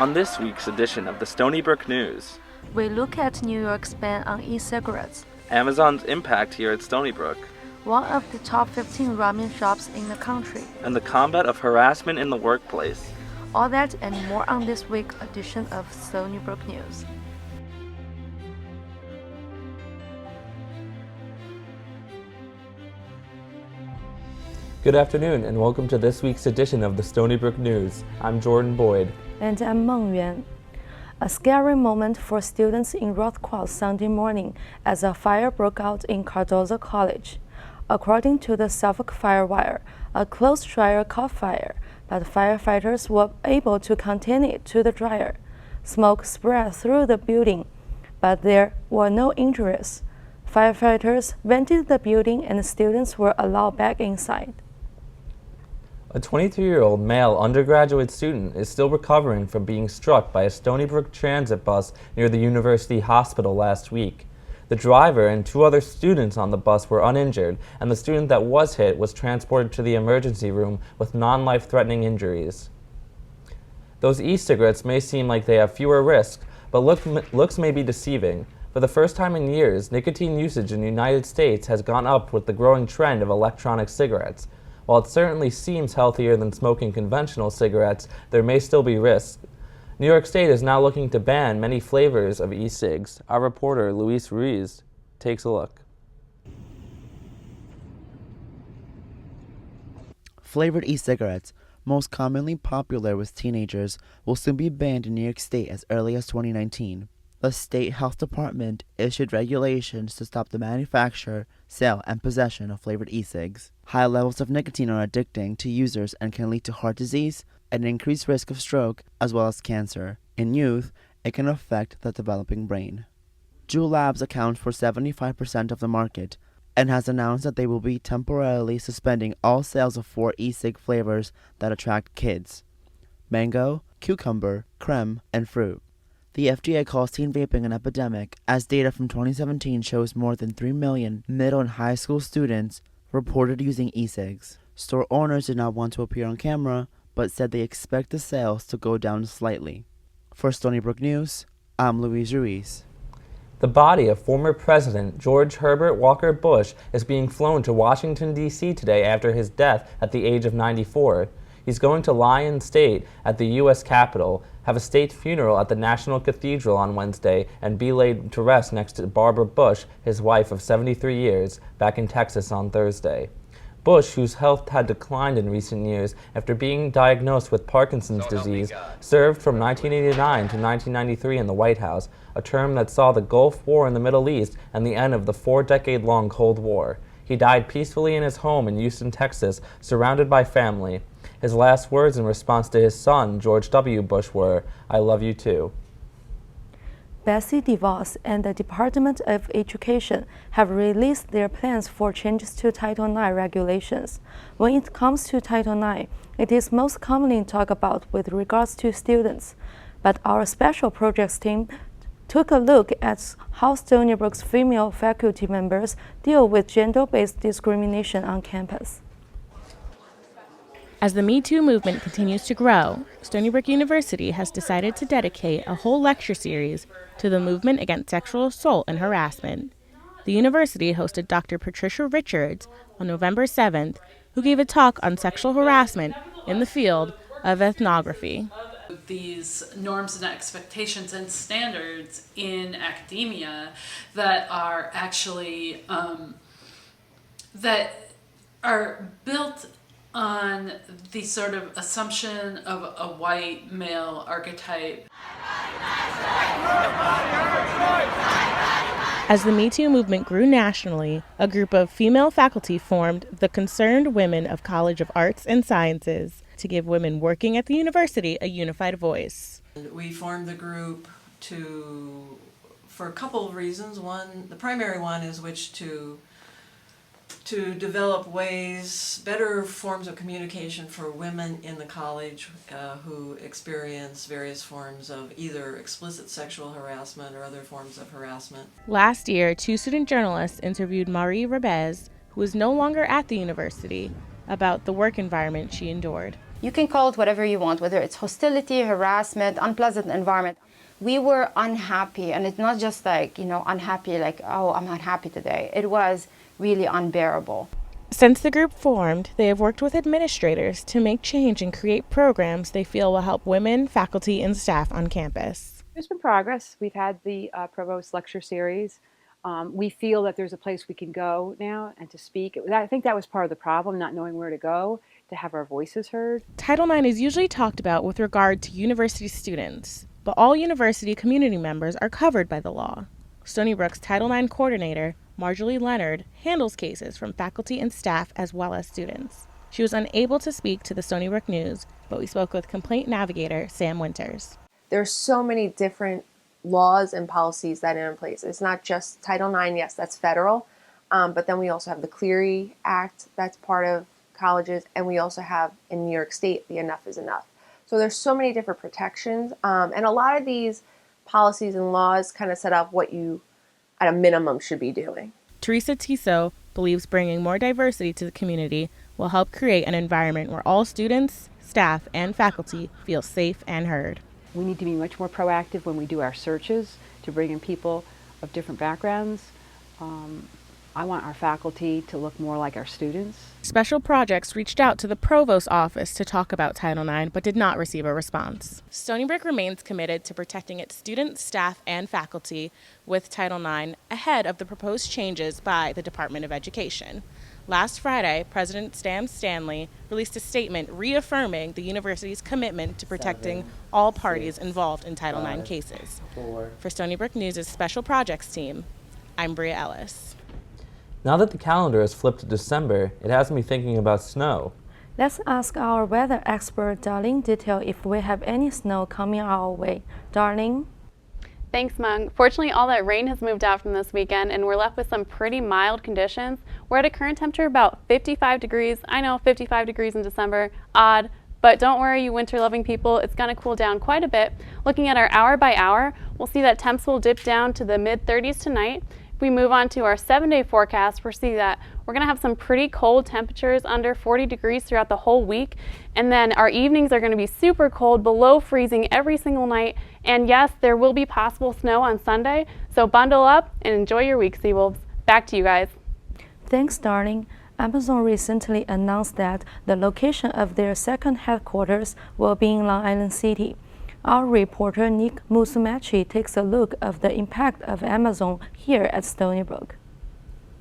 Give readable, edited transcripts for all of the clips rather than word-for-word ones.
On this week's edition of the Stony Brook News, we look at New York's ban on e-cigarettes, Amazon's impact here at Stony Brook, one of the top 15 ramen shops in the country, and the combat of harassment in the workplace. All that and more on this week's edition of Stony Brook News. Good afternoon and welcome to this week's edition of the Stony Brook News. I'm Jordan Boyd. And I'm Meng Yuan. A scary moment for students in Rothquell Sunday morning as a fire broke out in Cardozo College. According to the Suffolk Firewire, a clothes dryer caught fire, but firefighters were able to contain it to the dryer. Smoke spread through the building, but there were no injuries. Firefighters vented the building and students were allowed back inside. A 22-year-old male undergraduate student is still recovering from being struck by a Stony Brook transit bus near the University Hospital last week. The driver and two other students on the bus were uninjured, and the student that was hit was transported to the emergency room with non-life-threatening injuries. Those e-cigarettes may seem like they have fewer risks, but looks may be deceiving. For the first time in years, nicotine usage in the United States has gone up with the growing trend of electronic cigarettes. While it certainly seems healthier than smoking conventional cigarettes, there may still be risks. New York State is now looking to ban many flavors of e-cigs. Our reporter, Luis Ruiz, takes a look. Flavored e-cigarettes, most commonly popular with teenagers, will soon be banned in New York State as early as 2019. The state health department issued regulations to stop the manufacture, sale, and possession of flavored e-cigs. High levels of nicotine are addicting to users and can lead to heart disease, an increased risk of stroke, as well as cancer. In youth, it can affect the developing brain. Juul Labs accounts for 75% of the market and has announced that they will be temporarily suspending all sales of 4 e-cig flavors that attract kids: mango, cucumber, creme, and fruit. The FDA calls teen vaping an epidemic, as data from 2017 shows more than 3 million middle and high school students reported using e-cigs. Store owners did not want to appear on camera, but said they expect the sales to go down slightly. For Stony Brook News, I'm Luis Ruiz. The body of former President George Herbert Walker Bush is being flown to Washington, D.C. today after his death at the age of 94. He's going to lie in state at the U.S. Capitol, have a state funeral at the National Cathedral on Wednesday, and be laid to rest next to Barbara Bush, his wife of 73 years, back in Texas on Thursday. Bush, whose health had declined in recent years after being diagnosed with Parkinson's disease, served from 1989 to 1993 in the White House, a term that saw the Gulf War in the Middle East and the end of the 4-decade-long Cold War. He died peacefully in his home in Houston, Texas, surrounded by family. His last words in response to his son, George W. Bush, were, "I love you too." Betsy DeVos and the Department of Education have released their plans for changes to Title IX regulations. When it comes to Title IX, it is most commonly talked about with regards to students. But our special projects team took a look at how Stony Brook's female faculty members deal with gender-based discrimination on campus. As the Me Too movement continues to grow, Stony Brook University has decided to dedicate a whole lecture series to the movement against sexual assault and harassment. The university hosted Dr. Patricia Richards on November 7th, who gave a talk on sexual harassment in the field of ethnography. These norms and expectations and standards in academia that are actually that are built on the sort of assumption of a white male archetype. As the Me Too movement grew nationally, a group of female faculty formed the Concerned Women of College of Arts and Sciences to give women working at the university a unified voice. We formed the group for a couple of reasons. One, the primary one is to develop better forms of communication for women in the college who experience various forms of either explicit sexual harassment or other forms of harassment. Last year, 2 student journalists interviewed Marie Rabez, who is no longer at the university, about the work environment she endured. You can call it whatever you want, whether it's hostility, harassment, unpleasant environment. We were unhappy, and it's not just like, unhappy like, oh, I'm not happy today. It was really unbearable. Since the group formed, they have worked with administrators to make change and create programs they feel will help women, faculty, and staff on campus. There's been progress. We've had the Provost Lecture Series. We feel that there's a place we can go now and to speak. I think that was part of the problem, not knowing where to go to have our voices heard. Title IX is usually talked about with regard to university students, but all university community members are covered by the law. Stony Brook's Title IX coordinator, Marjorie Leonard, handles cases from faculty and staff as well as students. She was unable to speak to the Stony Brook News, but we spoke with complaint navigator Sam Winters. There are so many different laws and policies that are in place. It's not just Title IX, yes, that's federal, but then we also have the Clery Act that's part of colleges, and we also have in New York State the Enough is Enough. So there's so many different protections, and a lot of these policies and laws kind of set up what you, at a minimum, should be doing. Teresa Tissot believes bringing more diversity to the community will help create an environment where all students, staff, and faculty feel safe and heard. We need to be much more proactive when we do our searches to bring in people of different backgrounds. I want our faculty to look more like our students. Special Projects reached out to the Provost's office to talk about Title IX, but did not receive a response. Stony Brook remains committed to protecting its students, staff, and faculty with Title IX ahead of the proposed changes by the Department of Education. Last Friday, President Stan Stanley released a statement reaffirming the university's commitment to protecting all parties involved in Title IX cases. For Stony Brook News' Special Projects team, I'm Bria Ellis. Now that the calendar has flipped to December, it has me thinking about snow. Let's ask our weather expert, Darlene Detail, if we have any snow coming our way. Darlene? Thanks, Mung. Fortunately, all that rain has moved out from this weekend, and we're left with some pretty mild conditions. We're at a current temperature about 55 degrees. I know, 55 degrees in December, odd, but don't worry, you winter-loving people, it's going to cool down quite a bit. Looking at our hour by hour, we'll see that temps will dip down to the mid-30s tonight. If we move on to our 7-day forecast, we'll see that we're going to have some pretty cold temperatures under 40 degrees throughout the whole week. And then our evenings are going to be super cold, below freezing every single night. And yes, there will be possible snow on Sunday. So bundle up and enjoy your week, Seawolves. Back to you guys. Thanks, Darling. Amazon recently announced that the location of their second headquarters will be in Long Island City. Our reporter Nick Musumeci takes a look of the impact of Amazon here at Stony Brook.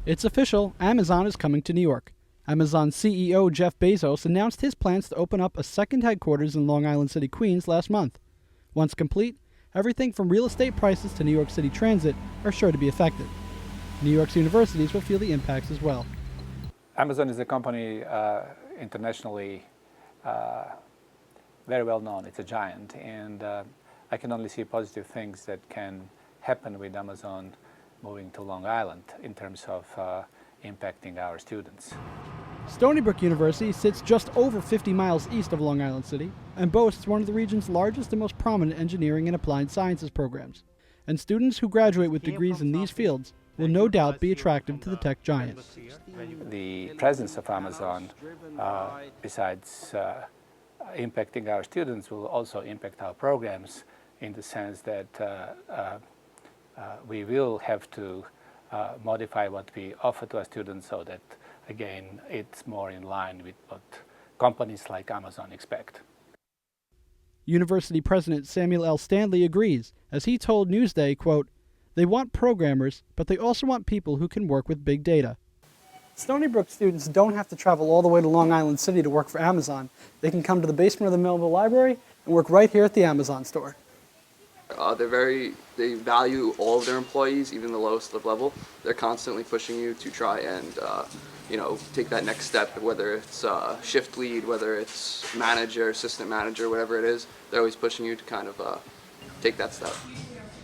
It's official, Amazon is coming to New York. Amazon CEO Jeff Bezos announced his plans to open up a second headquarters in Long Island City, Queens last month. Once complete, everything from real estate prices to New York City transit are sure to be affected. New York's universities will feel the impacts as well. Amazon is a company internationally very well known. It's a giant, and I can only see positive things that can happen with Amazon moving to Long Island in terms of impacting our students. Stony Brook University sits just over 50 miles east of Long Island City and boasts one of the region's largest and most prominent engineering and applied sciences programs. And students who graduate with degrees in these fields will no doubt be attractive to the tech giant. The presence of Amazon, besides impacting our students, will also impact our programs in the sense that we will have to modify what we offer to our students so that, again, it's more in line with what companies like Amazon expect. University President Samuel L. Stanley agrees, as he told Newsday, quote, "They want programmers, but they also want people who can work with big data." Stony Brook students don't have to travel all the way to Long Island City to work for Amazon. They can come to the basement of the Melville Library and work right here at the Amazon store. They value all of their employees, even the lowest level. They're constantly pushing you to try and, take that next step, whether it's shift lead, whether it's manager, assistant manager, whatever it is. They're always pushing you to kind of take that step.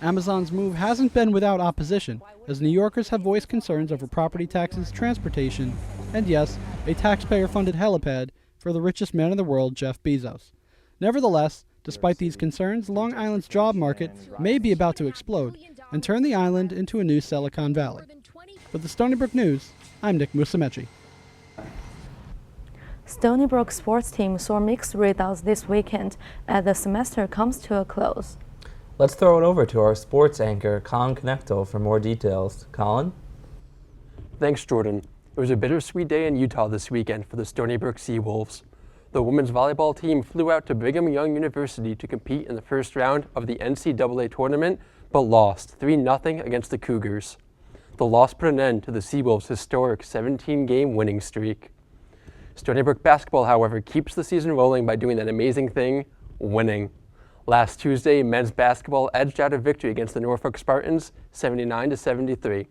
Amazon's move hasn't been without opposition, as New Yorkers have voiced concerns over property taxes, transportation, and yes, a taxpayer-funded helipad for the richest man in the world, Jeff Bezos. Nevertheless, despite these concerns, Long Island's job market may be about to explode and turn the island into a new Silicon Valley. For the Stony Brook News, I'm Nick Musumeci. Stony Brook sports team saw mixed results this weekend as the semester comes to a close. Let's throw it over to our sports anchor, Colin Knechtel, for more details. Colin? Thanks, Jordan. It was a bittersweet day in Utah this weekend for the Stony Brook Seawolves. The women's volleyball team flew out to Brigham Young University to compete in the first round of the NCAA tournament, but lost 3-0 against the Cougars. The loss put an end to the Seawolves' historic 17-game winning streak. Stony Brook basketball, however, keeps the season rolling by doing that amazing thing, winning. Last Tuesday, men's basketball edged out a victory against the Norfolk Spartans, 79-73.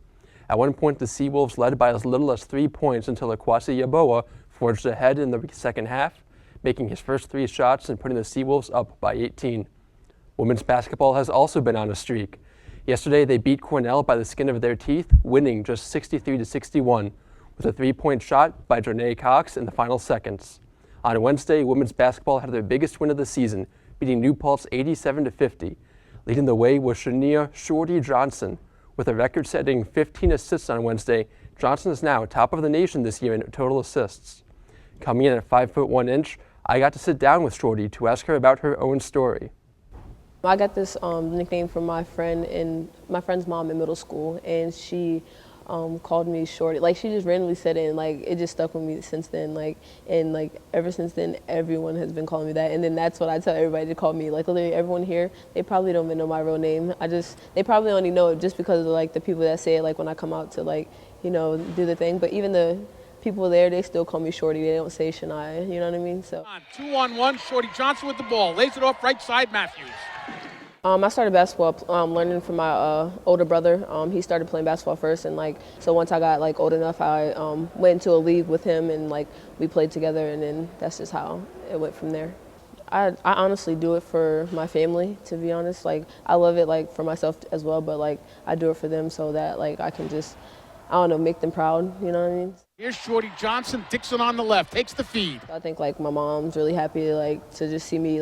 At one point, the Seawolves led by as little as 3 points until Akwasi Yaboa forged ahead in the second half, making his first 3 shots and putting the Seawolves up by 18. Women's basketball has also been on a streak. Yesterday, they beat Cornell by the skin of their teeth, winning just 63-61, with a 3-point shot by Jornay Cox in the final seconds. On Wednesday, women's basketball had their biggest win of the season, beating New Paltz 87-50. Leading the way was Shania Shorty Johnson. With a record-setting 15 assists on Wednesday, Johnson is now top of the nation this year in total assists. Coming in at 5'1", I got to sit down with Shorty to ask her about her own story. I got this nickname from my friend's mom in middle school, and she called me Shorty. Like, she just randomly said it, and like it just stuck with me since then. And ever since then, everyone has been calling me that. And then that's what I tell everybody to call me. Like, literally everyone here, they probably don't even know my real name. They probably only know it just because of like the people that say it, like when I come out to do the thing. But even the people there, they still call me Shorty. They don't say Shania. You know what I mean? So. 2-on-1, Shorty Johnson with the ball, lays it off right side, Matthews. I started basketball learning from my older brother. He started playing basketball first, and so once I got old enough, I went into a league with him, and we played together, and then that's just how it went from there. I honestly do it for my family, to be honest. I love it for myself as well, but I do it for them so that I can just, I don't know, make them proud. You know what I mean? Here's Shorty Johnson, Dixon on the left, takes the feed. I think my mom's really happy to just see me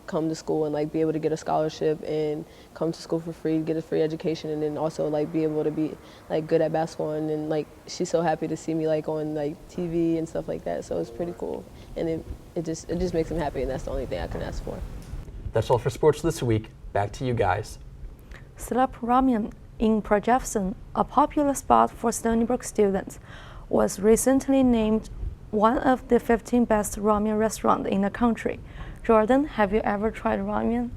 come to school and be able to get a scholarship and come to school for free, get a free education, and then also be able to be good at basketball, and then she's so happy to see me on TV and stuff like that. So it's pretty cool, and it just makes them happy, and that's the only thing I can ask for. That's all for sports this week. Back to you guys. Slurp Ramen in Port Jefferson, a popular spot for Stony Brook students, was recently named one of the 15 best ramen restaurants in the country. Jordan, have you ever tried ramen?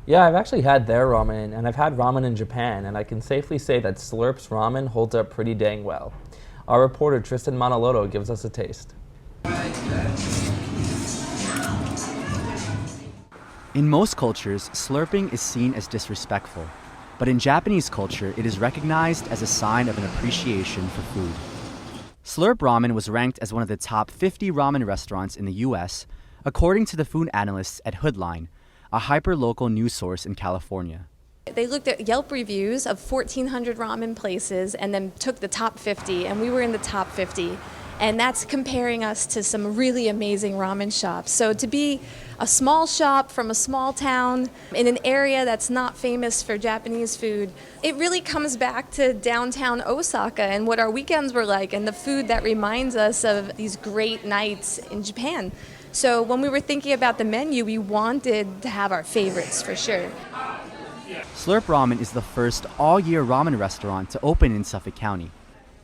Yeah, I've actually had their ramen, and I've had ramen in Japan, and I can safely say that Slurp's ramen holds up pretty dang well. Our reporter Tristan Manaloto gives us a taste. In most cultures, slurping is seen as disrespectful, but in Japanese culture, it is recognized as a sign of an appreciation for food. Slurp Ramen was ranked as one of the top 50 ramen restaurants in the U.S., according to the food analysts at Hoodline, a hyper-local news source in California. They looked at Yelp reviews of 1,400 ramen places and then took the top 50, and we were in the top 50. And that's comparing us to some really amazing ramen shops. So to be a small shop from a small town in an area that's not famous for Japanese food, it really comes back to downtown Osaka and what our weekends were like and the food that reminds us of these great nights in Japan. So when we were thinking about the menu, we wanted to have our favorites for sure. Slurp Ramen is the first all-year ramen restaurant to open in Suffolk County.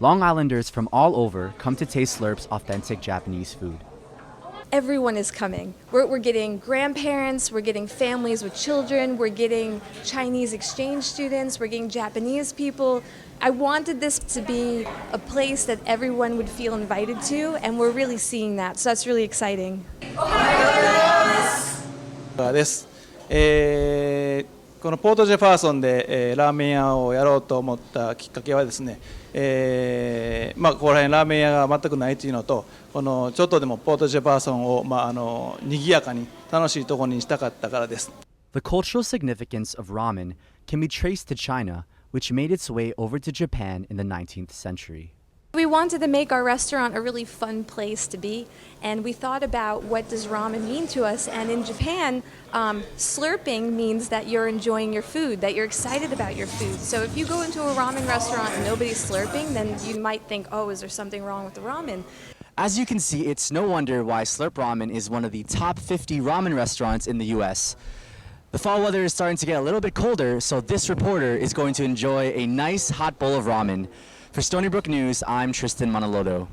Long Islanders from all over come to taste Slurp's authentic Japanese food. Everyone is coming. We're getting grandparents, we're getting families with children, we're getting Chinese exchange students, we're getting Japanese people. I wanted this to be a place that everyone would feel invited to, and we're really seeing that, so that's really exciting. このポートジェファーソンで、ラーメン屋をやろうと思ったきっかけはですね、ここら辺ラーメン屋が全くないというのと、このちょっとでもポートジェファーソンを賑やかに楽しいところにしたかったからです。The cultural significance of ramen can be traced to China, which made its way over to Japan in the 19th century. We wanted to make our restaurant a really fun place to be, and we thought about what does ramen mean to us, and in Japan, slurping means that you're enjoying your food, that you're excited about your food. So if you go into a ramen restaurant and nobody's slurping, then you might think, oh, is there something wrong with the ramen? As you can see, it's no wonder why Slurp Ramen is one of the top 50 ramen restaurants in the US. The fall weather is starting to get a little bit colder, so this reporter is going to enjoy a nice hot bowl of ramen. For Stony Brook News, I'm Tristan Manalodo.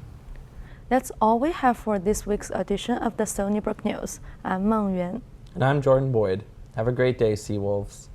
That's all we have for this week's edition of the Stony Brook News. I'm Meng Yuan. And I'm Jordan Boyd. Have a great day, Seawolves.